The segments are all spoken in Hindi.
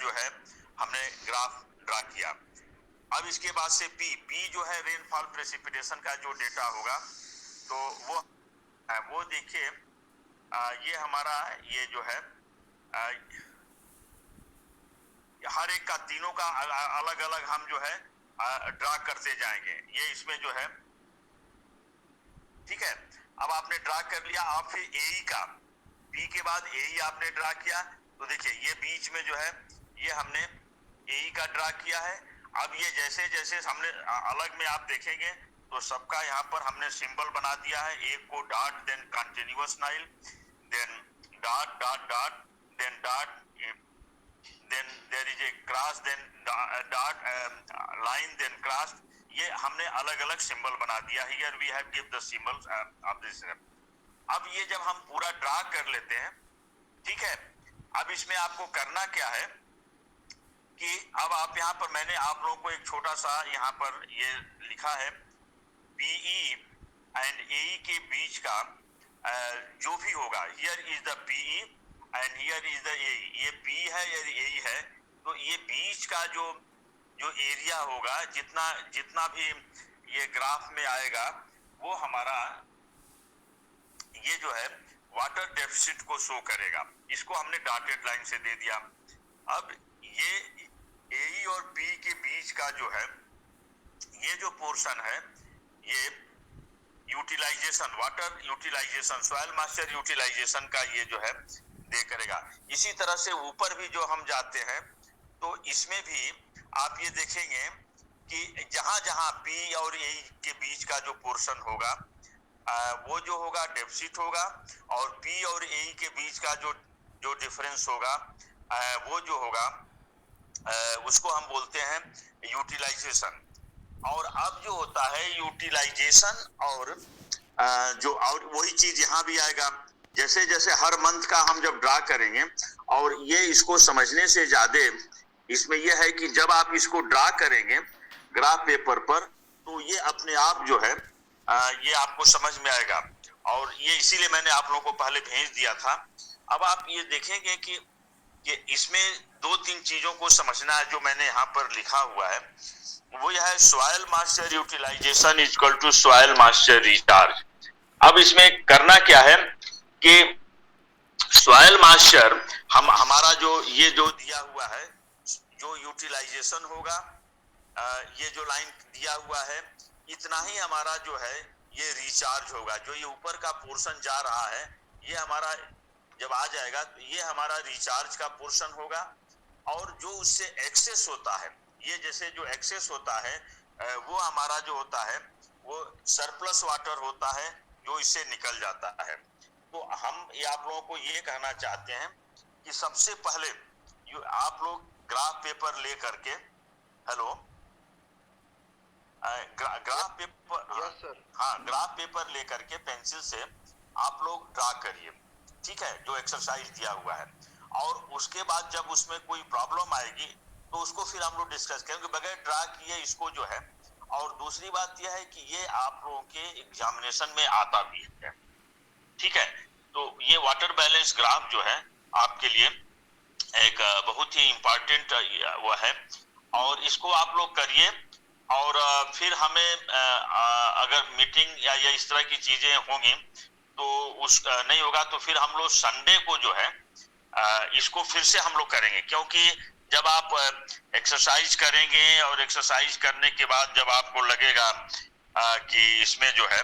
जो है हमने ग्राफ ड्रा किया। अब इसके बाद से पी जो है रेनफॉल प्रेसिपिटेशन का जो डेटा होगा, तो वो देखिए ये हमारा ये जो है हर एक का तीनों का अलग अलग हम जो है ड्रा करते जाएंगे। ये इसमें जो है ठीक है। अब आपने ड्रा कर लिया, आप फिर एई का पी के बाद एई आपने ड्रा किया, तो देखिए ये बीच में जो है ये हमने एई का ड्रा किया है। अब ये जैसे जैसे हमने अलग में आप देखेंगे तो सबका यहाँ पर हमने सिंबल बना दिया है। एक को डॉट, देन कंटिन्यूअस नाइल, then dot dot dot, then dot, then there is a cross, then dot, line, then cross। ये हमने अलग अलग सिंबल बना दिया है। Here we have give the symbols of this। अब ये जब हम पूरा ड्रा कर लेते हैं, ठीक है, अब इसमें आपको करना क्या है कि अब आप यहाँ पर मैंने आप लोगों को एक छोटा सा यहाँ पर ये लिखा है पीई एंड एई के बीच का जो भी होगा, here is the PE and here is the A. ये पी है या ए है, तो ये बीच का जो एरिया होगा, जितना जितना भी ये ग्राफ में आएगा, वो हमारा ये जो है वाटर डेफिसिट को शो करेगा। इसको हमने डॉटेड लाइन से दे दिया। अब ये ए और पी के बीच का जो है ये जो पोर्शन है, ये utilization, water utilization, soil moisture utilization का ये जो है दे करेगा। इसी तरह से ऊपर भी जो हम जाते हैं तो इसमें भी आप ये देखेंगे कि जहां जहां पी और ए के बीच का जो पोर्शन होगा वो जो होगा डेफिसिट होगा, और पी और ए के बीच का जो डिफरेंस होगा वो जो होगा उसको हम बोलते हैं यूटिलाइजेशन। और अब जो होता है यूटिलाइजेशन और जो और वही चीज यहाँ भी आएगा। जैसे जैसे हर मंथ का हम जब ड्रा करेंगे, और ये इसको समझने से ज्यादा इसमें यह है कि जब आप इसको ड्रा करेंगे ग्राफ पेपर पर, तो ये अपने आप जो है ये आपको समझ में आएगा। और ये इसीलिए मैंने आप लोगों को पहले भेज दिया था। अब आप ये देखेंगे कि इसमें दो तीन चीजों को समझना है जो मैंने यहाँ पर लिखा हुआ है। वो यह है soil moisture utilization is equal to soil moisture recharge. अब इसमें करना क्या है कि सॉइल मॉइस्चर हमारा जो ये जो दिया हुआ है, जो यूटिलाइजेशन होगा, ये जो लाइन दिया हुआ है, इतना ही हमारा जो है ये रिचार्ज होगा। जो ये ऊपर का पोर्शन जा रहा है, ये हमारा जब आ जाएगा तो ये हमारा रिचार्ज का पोर्शन होगा। और जो उससे एक्सेस होता है, ये जैसे जो एक्सेस होता है वो हमारा जो होता है वो सरप्लस वाटर होता है, जो इससे निकल जाता है। तो हम ये आप लोगों को ये कहना चाहते हैं कि सबसे पहले आप लोग ग्राफ पेपर ले करके, hello, graph paper, yes sir, हाँ, ग्राफ पेपर ले करके पेंसिल से आप लोग ड्रा करिए, ठीक है, जो एक्सरसाइज दिया हुआ है। और उसके बाद जब उसमें कोई प्रॉब्लम आएगी तो उसको फिर हम लोग डिस्कस करेंगे, बगैर ड्रा किए इसको जो है। और दूसरी बात यह है कि ये आप लोगों के एग्जामिनेशन में आता भी है, ठीक है। तो ये वाटर बैलेंस ग्राफ जो है आपके लिए एक बहुत ही इम्पोर्टेंट वो है, और इसको आप लोग करिए। और फिर हमें अगर मीटिंग या इस तरह की चीजें होंगी तो उस नहीं होगा तो फिर हम लोग संडे को जो है इसको फिर से हम लोग करेंगे। क्योंकि जब आप एक्सरसाइज करेंगे और एक्सरसाइज करने के बाद जब आपको लगेगा कि इसमें जो है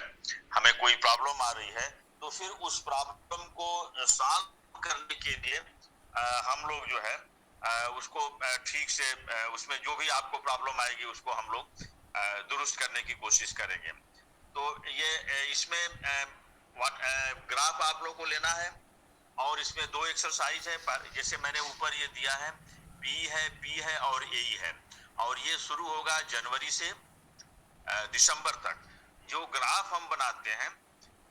हमें कोई प्रॉब्लम आ रही है, तो फिर उस प्रॉब्लम को सॉल्व करने के लिए हम लोग जो है उसको ठीक से उसमें जो भी आपको प्रॉब्लम आएगी उसको हम लोग दुरुस्त करने की कोशिश करेंगे। तो ये इसमें ग्राफ आप लोग को लेना है, और इसमें दो एक्सरसाइज है, जैसे मैंने ऊपर ये दिया है, पी है और ए है। और ये शुरू होगा जनवरी से दिसंबर तक। जो ग्राफ हम बनाते हैं,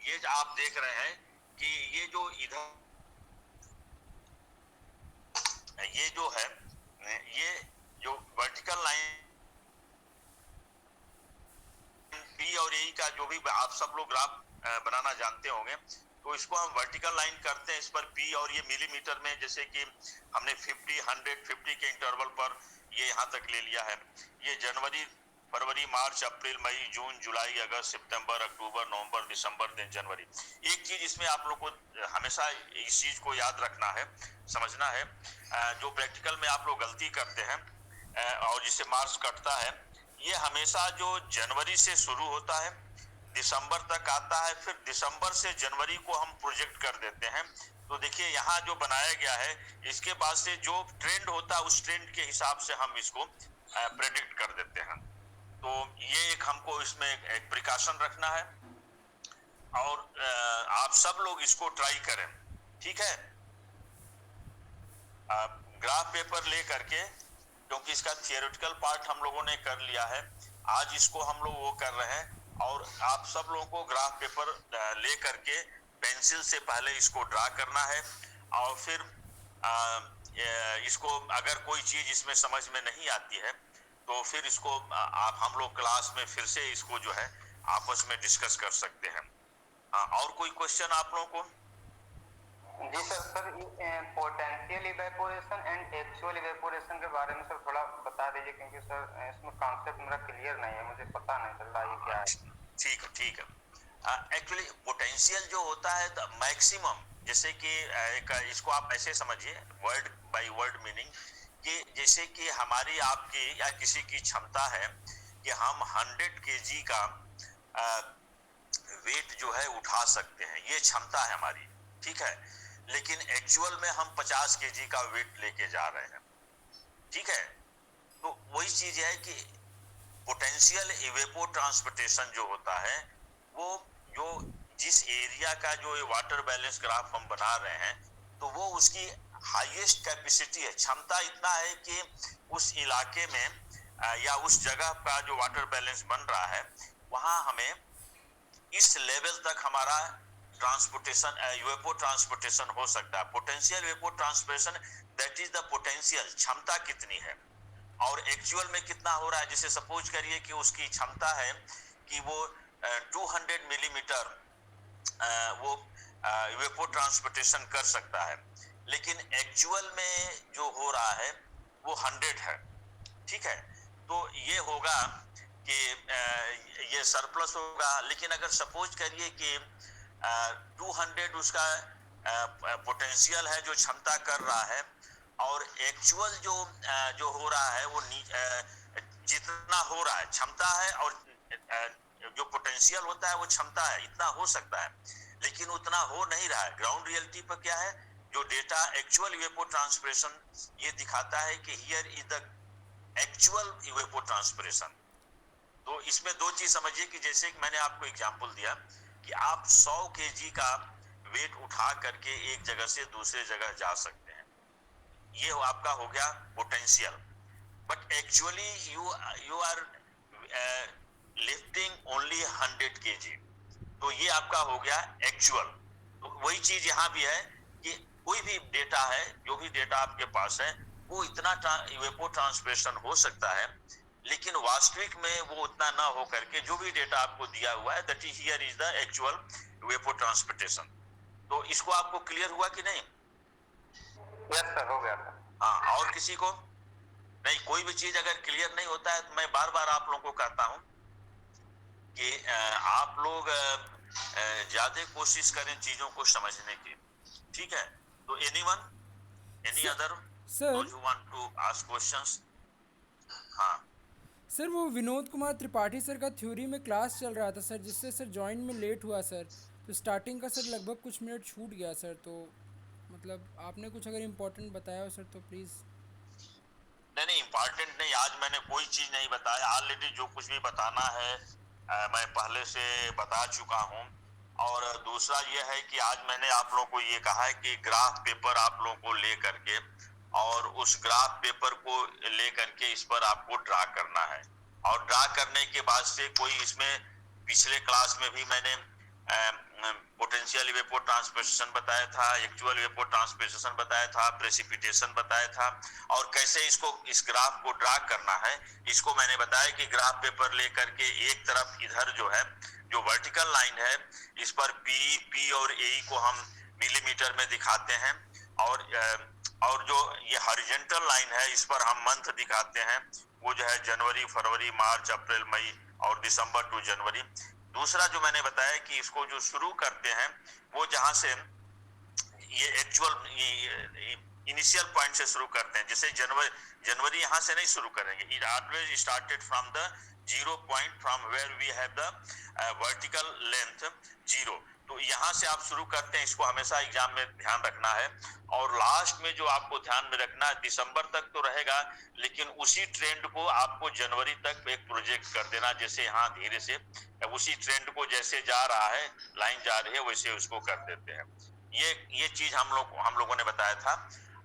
ये आप देख रहे हैं कि ये जो इधर ये जो है ये जो वर्टिकल लाइन पी और ए का जो भी आप सब लोग ग्राफ बनाना जानते होंगे, तो इसको हम वर्टिकल लाइन करते हैं इस पर P, और ये मिलीमीटर में, जैसे कि हमने 50, 100, 50 के इंटरवल पर ये यहाँ तक ले लिया है। ये जनवरी, फरवरी, मार्च, अप्रैल, मई, जून, जुलाई, अगस्त, सितंबर, अक्टूबर, नवंबर, दिसंबर, दिन जनवरी। एक चीज इसमें आप लोग को हमेशा इस चीज को याद रखना है, समझना है, जो प्रैक्टिकल में आप लोग गलती करते हैं और जिससे मार्क्स कटता है, ये हमेशा जो जनवरी से शुरू होता है दिसंबर तक आता है, फिर दिसंबर से जनवरी को हम प्रोजेक्ट कर देते हैं। तो देखिए यहाँ जो बनाया गया है, इसके बाद से जो ट्रेंड होता है उस ट्रेंड के हिसाब से हम इसको प्रेडिक्ट कर देते हैं। तो ये एक हमको इसमें एक प्रिकॉशन रखना है, और आप सब लोग इसको ट्राई करें, ठीक है। ग्राफ पेपर ले करके, क्योंकि इसका थियोरेटिकल पार्ट हम लोगों ने कर लिया है, आज इसको हम लोग वो कर रहे हैं, और आप सब लोगों को ग्राफ पेपर ले करके पेंसिल से पहले इसको ड्रा करना है, और फिर इसको अगर कोई चीज इसमें समझ में नहीं आती है तो फिर इसको आप हम लोग क्लास में फिर से इसको जो है आपस में डिस्कस कर सकते हैं। और कोई क्वेश्चन आप लोगों को? जी sir, potential evaporation and actual evaporation के बारे में सर थोड़ा बता दीजिए, क्योंकि सर इसमें कॉन्सेप्ट मेरा क्लियर नहीं है, मुझे पता नहीं चल रहा ये क्या है। ठीक है, ठीक है। एक्चुअली पोटेंशियल जो होता है मैक्सिमम, जैसे कि इसको आप ऐसे समझिए वर्ड बाय वर्ड मीनिंग, कि जैसे कि हमारी आपकी या किसी की क्षमता है कि हम 100 kg का वेट जो है उठा सकते हैं, ये क्षमता है हमारी, ठीक है। लेकिन एक्चुअल में हम 50 kg का वेट लेके जा रहे हैं, ठीक है। तो वही चीज है कि पोटेंशियल इवेपो ट्रांसपोर्टेशन जो होता है, वो जो जिस एरिया का जो वाटर बैलेंस ग्राफ हम बना रहे हैं, तो वो उसकी हाईएस्ट कैपेसिटी है, क्षमता इतना है कि उस इलाके में या उस जगह का जो वाटर बैलेंस बन रहा है, वहां हमें इस लेवल तक हमारा ट्रांसपोर्टेशन इवेपो ट्रांसपोर्टेशन हो सकता है। Potential evapo transportation, that is the potential, क्षमता कितनी है और एक्चुअल में कितना हो रहा है। जैसे सपोज करिए कि उसकी क्षमता है कि वो 200 मिलीमीटर वो इवेपो ट्रांसपोर्टेशन कर सकता है, लेकिन एक्चुअल में जो हो रहा है वो 100 है, ठीक है। तो ये होगा कि ये सरप्लस होगा। लेकिन अगर सपोज करिए कि 200 उसका पोटेंशियल है, जो क्षमता कर रहा है, और एक्चुअल जो हो रहा है वो जितना हो रहा है क्षमता है, और जो पोटेंशियल होता है वो क्षमता है, इतना हो सकता है, लेकिन उतना हो नहीं रहा है। ग्राउंड रियलिटी पर क्या है, जो डेटा एक्चुअल इवेपो ट्रांसपिरेशन ये दिखाता है कि here is the actual evapotranspiration. तो इसमें दो चीज समझिए कि जैसे कि मैंने आपको एग्जांपल दिया कि आप 100 kg का वेट उठा करके एक जगह से दूसरे जगह जा सकते हैं, ये आपका हो गया potential. But actually you are lifting only 100 kg, तो ये आपका हो गया एक्चुअल। तो वही चीज यहाँ भी है कि कोई भी डेटा है, जो भी डेटा आपके पास है, वो इतना इवेपो ट्रांसपिरेशन हो सकता है, लेकिन वास्तविक में वो उतना ना हो करके जो भी डेटा आपको दिया हुआ है, that is here is the actual evapo transportation. तो इसको आपको क्लियर हुआ कि नहीं? यस सर, हो गया सर। हाँ, और किसी को नहीं? कोई भी चीज अगर क्लियर नहीं होता है तो मैं बार बार आप लोगों को कहता हूं कि आप लोग ज्यादा कोशिश करें चीजों को समझने की, ठीक है। तो anyone, any other those who want to ask questions? हाँ सर, वो विनोद कुमार त्रिपाठी सर का थ्योरी में क्लास चल रहा था सर, जिससे सर जॉइन में लेट हुआ सर, तो स्टार्टिंग का सर लगभग कुछ मिनट छूट गया सर। तो मतलब आपने कुछ अगर इम्पोर्टेंट बताया हो सर तो प्लीज़। नहीं, इम्पोर्टेंट नहीं, आज मैंने कोई चीज नहीं बताया। ऑलरेडी जो कुछ भी बताना है मैं पहले से बता चुका हूं। और दूसरा ये है कि आज मैंने आप लोगों को ये कहा है कि ग्राफ पेपर आप लोगों को ले करके, और उस ग्राफ पेपर को ले करके इस पर आपको ड्रा करना है, और ड्रा करने के बाद से कोई इसमें पिछले क्लास में भी मैंने पोटेंशियल इवेपोट्रांसपिरेशन बताया था, एक्चुअल इवेपोट्रांसपिरेशन बताया था, प्रेसिपिटेशन बताया था, और कैसे इसको इस ग्राफ को ड्रा करना है इसको मैंने बताया कि ग्राफ पेपर लेकर के एक तरफ इधर जो है जो वर्टिकल लाइन है इस पर पी और ए को हम मिलीमीटर में दिखाते हैं, और जो ये हॉरिजॉन्टल लाइन है इस पर हम मंथ दिखाते हैं, वो जो है जनवरी, फरवरी, मार्च, अप्रैल, मई और दिसंबर टू जनवरी। दूसरा जो मैंने बताया कि इसको जो शुरू करते हैं वो जहां से ये एक्चुअल इनिशियल पॉइंट से शुरू करते हैं, जैसे जनवरी यहां से नहीं शुरू करेंगे, it always started from the 0 point from where we have the vertical length 0, तो यहां से आप शुरू करते हैं, इसको हमेशा एग्जाम में ध्यान रखना है। और लास्ट में जो आपको ध्यान में रखना है, दिसंबर तक तो रहेगा लेकिन उसी ट्रेंड को आपको जनवरी तक एक प्रोजेक्ट कर देना, जैसे यहाँ धीरे से उसी ट्रेंड को जैसे जा रहा है लाइन जा रही है वैसे उसको कर देते हैं। ये चीज हम लोगों ने बताया था।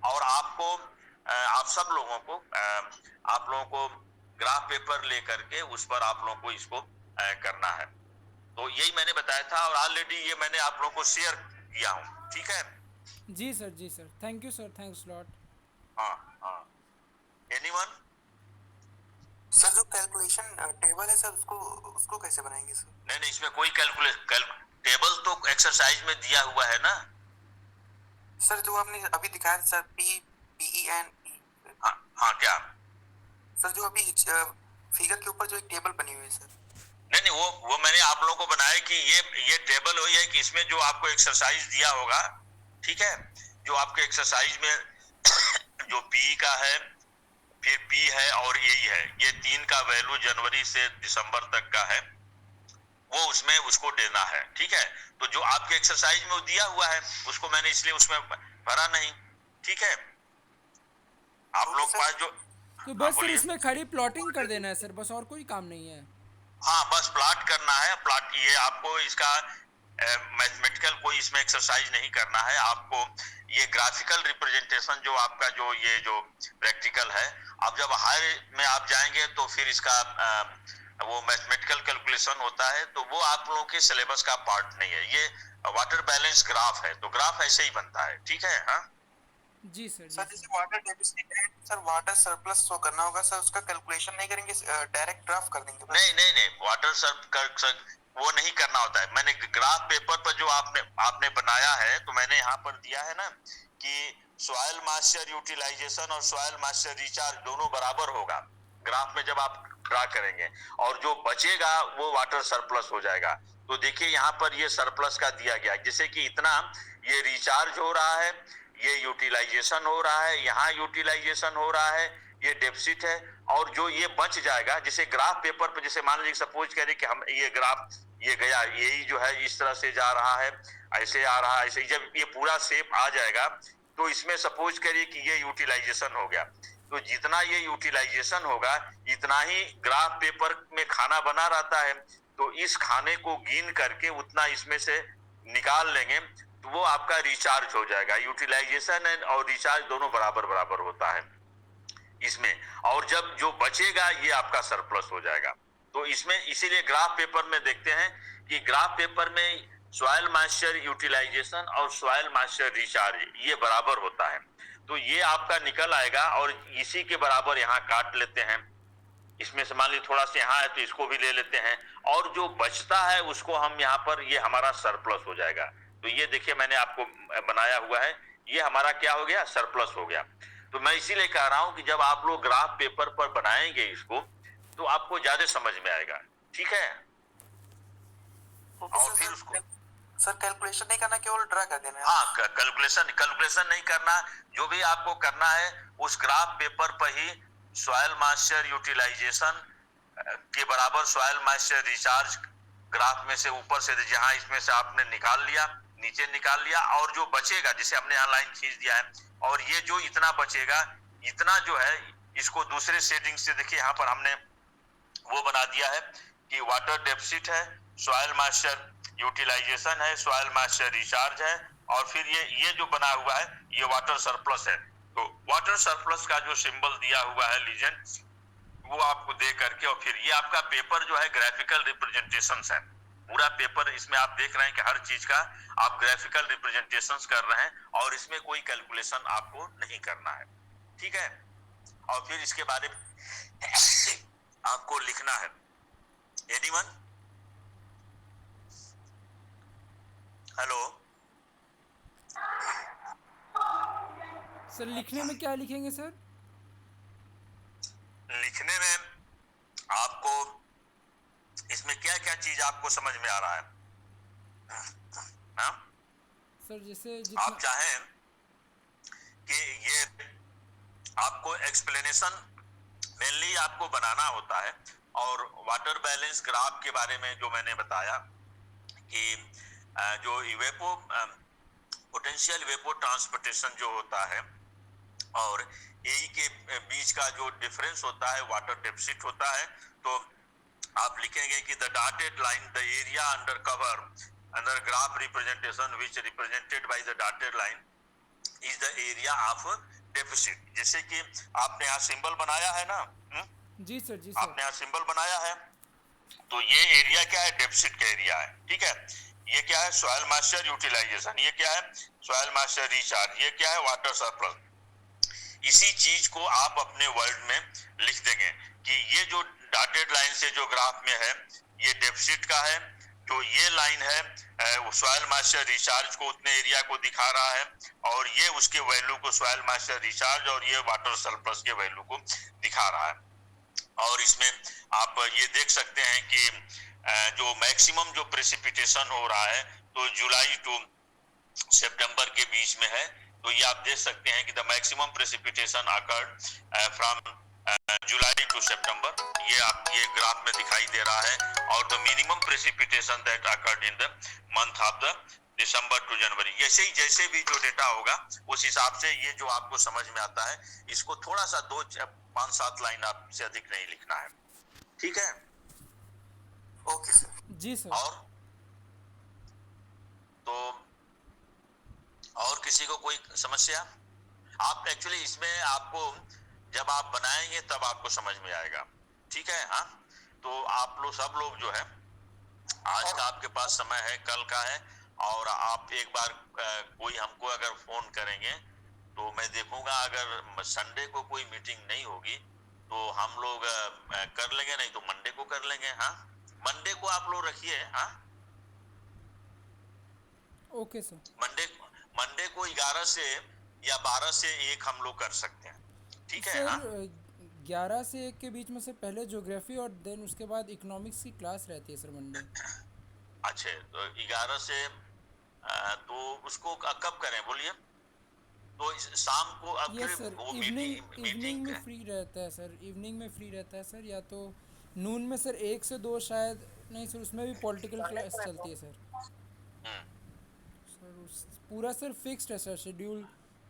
और आपको आप सब लोगों को आप लोगों को ग्राफ पेपर लेकर के उस पर आप लोगों को इसको करना है, तो यही मैंने बताया था और ऑलरेडी ये मैंने आप लोगों को शेयर किया हूँ। ठीक है जी sir, thank you sir, thanks lot. हाँ हाँ, एनीवन? सर जो कैलकुलेशन टेबल है सर उसको कैसे बनाएंगे सर? नहीं, इसमें कोई टेबल तो एक्सरसाइज में दिया हुआ है ना सर, जो आपने अभी दिखाया सर PEN। हाँ क्या सर जो अभी फिगर के ऊपर जो एक टेबल बनी हुई है सर? नहीं, वो मैंने आप लोगों को बनाया कि ये टेबल वही है कि इसमें जो आपको एक्सरसाइज दिया होगा, ठीक है, जो आपके एक्सरसाइज में जो पी का है, फिर पी है और ए है, ये तीन का वैल्यू जनवरी से दिसंबर तक का है, वो उसमें उसको देना है। ठीक है, तो जो आपके एक्सरसाइज में वो दिया हुआ है उसको मैंने इसलिए उसमें भरा नहीं। ठीक है, आप लोग पास जो तो बस सर इसमें खड़ी प्लॉटिंग कर देना है सर, बस और कोई काम नहीं है। हाँ, बस प्लॉट करना है। प्लॉट ये आपको इसका मैथमेटिकल कोई इसमें एक्सरसाइज नहीं करना है, आपको ये ग्राफिकल रिप्रेजेंटेशन जो आपका जो प्रैक्टिकल है, अब जब हायर में आप जाएंगे तो फिर इसका वो मैथमेटिकल कैलकुलेशन होता है, तो वो आप लोगों के सिलेबस का पार्ट नहीं है। ये वाटर बैलेंस ग्राफ है, तो ग्राफ ऐसे ही बनता है। ठीक है, हाँ जी सर। सर जैसे वाटर डेफिसिट है सर, वाटर सरप्लस शो करना होगा सर, उसका कैलकुलेशन नहीं करेंगे, डायरेक्ट ग्राफ कर देंगे? नहीं, वाटर सर वो नहीं करना होता है। मैंने ग्राफ पेपर पर जो आपने बनाया है, तो मैंने यहाँ पर दिया है ना कि सॉइल मॉइस्चर यूटिलाइजेशन और सॉइल मॉइस्चर रिचार्ज दोनों बराबर होगा ग्राफ में जब आप ड्रा करेंगे, और जो बचेगा वो वाटर सरप्लस हो जाएगा। तो देखिए यहाँ पर ये सरप्लस का दिया गया, जैसे कि इतना ये रिचार्ज हो रहा है, ये यूटिलाइजेशन हो रहा है, यहाँ यूटिलाइजेशन हो रहा है, ये डेफिसिट है, और जो ये बच जाएगा, जैसे ग्राफ पेपर पे जैसे मान लीजिए सपोज करें कि हम ये ग्राफ ये गया, यही जो है इस तरह से जा रहा है, ऐसे आ रहा है, ऐसे जब ये पूरा शेप आ जाएगा तो इसमें सपोज करिए कि ये यूटिलाइजेशन हो गया, तो जितना ये यूटिलाइजेशन होगा इतना ही ग्राफ पेपर में खाना बना रहता है, तो इस खाने को गिन करके उतना इसमें से निकाल लेंगे तो वो आपका रिचार्ज हो जाएगा। यूटिलाइजेशन और रिचार्ज दोनों बराबर होता है इसमें, और जब जो बचेगा ये आपका सरप्लस हो जाएगा। तो इसमें इसीलिए ग्राफ पेपर में देखते हैं कि ग्राफ पेपर में सॉइल मॉइस्चर यूटिलाइजेशन और सॉइल मॉइस्चर रिचार्ज ये बराबर होता है, तो ये आपका निकल आएगा, और इसी के बराबर यहाँ काट लेते हैं। इसमें से मान लीजिए थोड़ा सा यहाँ है तो इसको भी ले लेते हैं, और जो बचता है उसको हम यहाँ पर, ये हमारा सरप्लस हो जाएगा। तो ये देखिए मैंने आपको बनाया हुआ है, ये हमारा क्या हो गया, सरप्लस हो गया। तो मैं इसीलिए कह रहा हूं कि जब आप लोग ग्राफ पेपर पर बनाएंगे इसको तो आपको ज्यादा समझ में आएगा। ठीक है, और फिर उसको सर कैलकुलेशन नहीं करना, केवल ड्रा कर देना है। हाँ, कैलकुलेशन नहीं करना, जो भी आपको करना है उस ग्राफ पेपर पर ही सॉइल मॉइस्चर यूटिलाइजेशन के बराबर सॉइल मॉइस्चर रिचार्ज ग्राफ में से ऊपर से जहां इसमें से आपने निकाल लिया, नीचे निकाल लिया, और जो बचेगा जैसे हमने यहाँ लाइन खींच दिया है, और ये जो इतना बचेगा, इतना जो है इसको दूसरे सेटिंग से देखिए यहाँ पर हमने वो बना दिया है कि वाटर डेफिसिट है, सॉइल मॉइस्चर यूटिलाइजेशन है, सॉइल मॉइस्चर रिचार्ज है, और फिर ये जो बना हुआ है ये वाटर सरप्लस है। तो वाटर सरप्लस का जो सिंबल दिया हुआ है लीजेंड, वो आपको दे करके, और फिर ये आपका पेपर जो है ग्राफिकल रिप्रेजेंटेशंस है, पूरा पेपर इसमें आप देख रहे हैं कि हर चीज का आप ग्राफिकल रिप्रेजेंटेशंस कर रहे हैं और इसमें कोई कैलकुलेशन आपको नहीं करना है, ठीक है। और फिर इसके बारे में आपको लिखना है। एनीवन? हेलो? सर लिखने में क्या लिखेंगे सर? लिखने में आपको इसमें क्या क्या चीज आपको समझ में आ रहा है? हाँ? सर जैसे आप जितना चाहें कि ये आपको एक्सप्लेनेशन मेनली आपको बनाना होता है, और वाटर बैलेंस ग्राफ के बारे में जो मैंने बताया कि जो इवेपो पोटेंशियल इवेपो ट्रांसपोर्टेशन जो होता है और एई के बीच का जो डिफरेंस होता है वाटर डेफिसिट होता है, तो आप लिखेंगे कि the dotted line the area under cover under graph representation which represented by the dotted line is the area of deficit. जैसे कि आपने यहाँ सिंबल बनाया है ना, जी सर, जी सर। आपने यहाँ सिंबल बनाया है, तो ये एरिया क्या है? डेफिसिट का एरिया है, ठीक है। ये क्या है? Soil moisture utilization. ये क्या है? Soil moisture recharge. ये क्या है? Water surplus. इसी चीज को आप अपने वर्ड में लिख देंगे कि ये जो डॉटेड लाइन से जो ग्राफ में है ये डेफिसिट का है, तो ये लाइन है सॉइल मॉइस्चर रिचार्ज को, उतने एरिया को दिखा रहा है, और ये उसके वैल्यू को सॉइल मॉइस्चर रिचार्ज और ये वाटर सरप्लस के वैल्यू को दिखा रहा है। और इसमें आप ये देख सकते हैं कि जो मैक्सिमम जो प्रेसिपिटेशन हो रहा है तो जुलाई टू सितंबर के बीच में है, तो ये आप देख सकते हैं कि the maximum precipitation occurred from July to September, ये आप ये ग्राफ में दिखाई दे रहा है, और the minimum precipitation that occurred in the month of the December to January. जैसे भी जो डेटा होगा उस हिसाब से ये जो आपको समझ में आता है, इसको थोड़ा सा 5-7 लाइन आपसे अधिक नहीं लिखना है, ठीक है। Okay sir. जी सर। और किसी को कोई समस्या? आप एक्चुअली इसमें आपको जब आप बनाएंगे तब आपको समझ में आएगा, ठीक है। हाँ, तो आप लोग सब लोग जो है आज का आपके पास समय है, कल का है, और आप एक बार कोई हमको अगर फोन करेंगे तो मैं देखूंगा, अगर संडे को कोई मीटिंग नहीं होगी तो हम लोग कर लेंगे, नहीं तो मंडे को कर लेंगे। हाँ, मंडे को आप लोग रखिए। हाँ, ओके सर। मंडे को 11 से या 12 से 1 हम लोग कर सकते हैं, ठीक है। सर हाँ, 11 से 1 के बीच में सर पहले ज्योग्राफी और देन उसके बाद इकोनॉमिक्स की क्लास रहती है सर मंडे। अच्छा, तो 11 से तो उसको कब करें बोलिए? तो शाम को अब यस सर, वो इवनिंग में फ्री रहता है सर, इवनिंग में फ्री रहता है सर, या तो नून में सर 1 से 2 शायद, नहीं सर उसमें भी पॉलिटिकल क्लास चलती है सर। सर उस पूरा सर फिक्स्ड है सर, शेड्यूल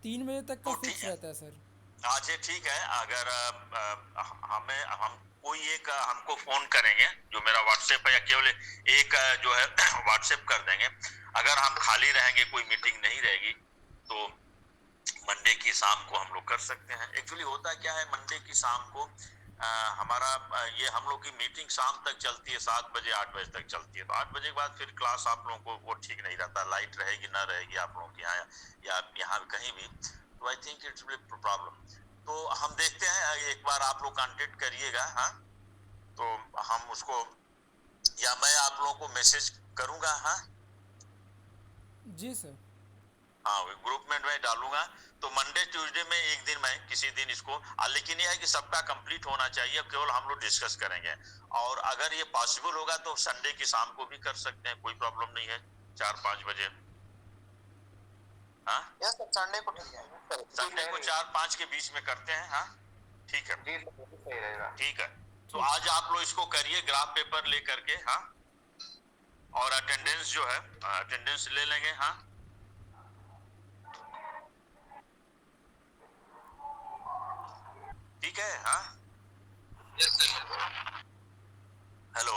3 बजे तक का तो फिक्स रहता है सर। अच्छा, ठीक है। अगर हम कोई एक हमको फोन करेंगे, जो मेरा व्हाट्सएप है, या केवल एक जो है व्हाट्सएप कर देंगे, अगर हम खाली रहेंगे, कोई मीटिंग नहीं रहेगी, तो मंडे की शाम को हम लोग कर सकते हैं। एक्चुअली होता क्या है, मंडे की शाम को हमारा ये हम लोग की मीटिंग शाम तक चलती है, 7 बजे 8 बजे तक चलती है, तो 8 बजे के बाद फिर क्लास आप लोगों को वो ठीक नहीं रहता, लाइट रहेगी ना रहेगी आप लोगों के यहाँ या यहाँ कहीं भी, तो आई थिंक इट्स प्रॉब्लम। तो हम देखते हैं, एक बार आप लोग कांटेक्ट करिएगा। हाँ, तो हम उसको, या मैं आप लोगों को मैसेज करूंगा। हाँ जी सर। हाँ, ग्रुप में मैं डालूंगा, तो मंडे ट्यूसडे में एक दिन मैं किसी दिन इसको, लेकिन यह है कि सबका कंप्लीट होना चाहिए, केवल हम लोग डिस्कस करेंगे, और अगर ये पॉसिबल होगा तो संडे की शाम को भी कर सकते हैं, कोई प्रॉब्लम नहीं है, 4-5 बजे। हाँ, यस सर, संडे को ठीक है। संडे को 4-5 के बीच में करते हैं। हाँ, ठीक है, जी सर, सही रहेगा। ठीक है। तो आज आप लोग इसको करिए ग्राफ पेपर ले करके। हाँ, और अटेंडेंस जो है अटेंडेंस ले लेंगे। हाँ, ठीक है। हाँ, हेलो,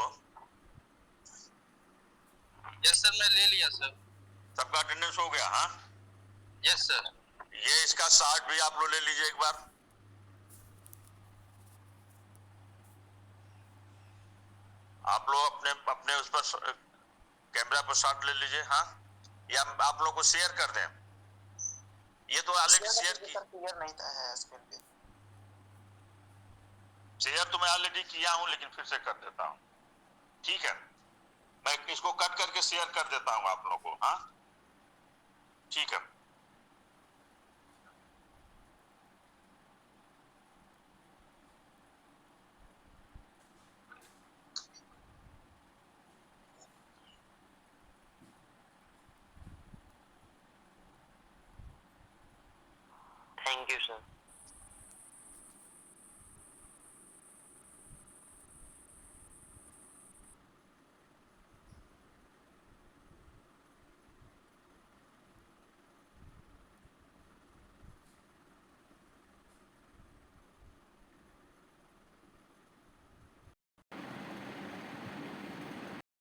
यस सर, मैं ले लिया सर। सबका अटेंडेंस हो गया? हाँ, यस सर। ये इसका 60 भी आप लोग ले लीजिए एक बार। आप लोग अपने अपने उस पर कैमरा पर शॉट ले लीजिए। हाँ, या आप लोग को शेयर कर दें? ये तो ऑलरेडी शेयर की, क्लियर नहीं था है स्क्रीन पे। शेयर तो मैं ऑलरेडी किया हूं, लेकिन फिर से कर देता हूं। ठीक है, मैं इसको कट करके शेयर कर देता हूं आप लोग को। हाँ, ठीक है। Thank you sir.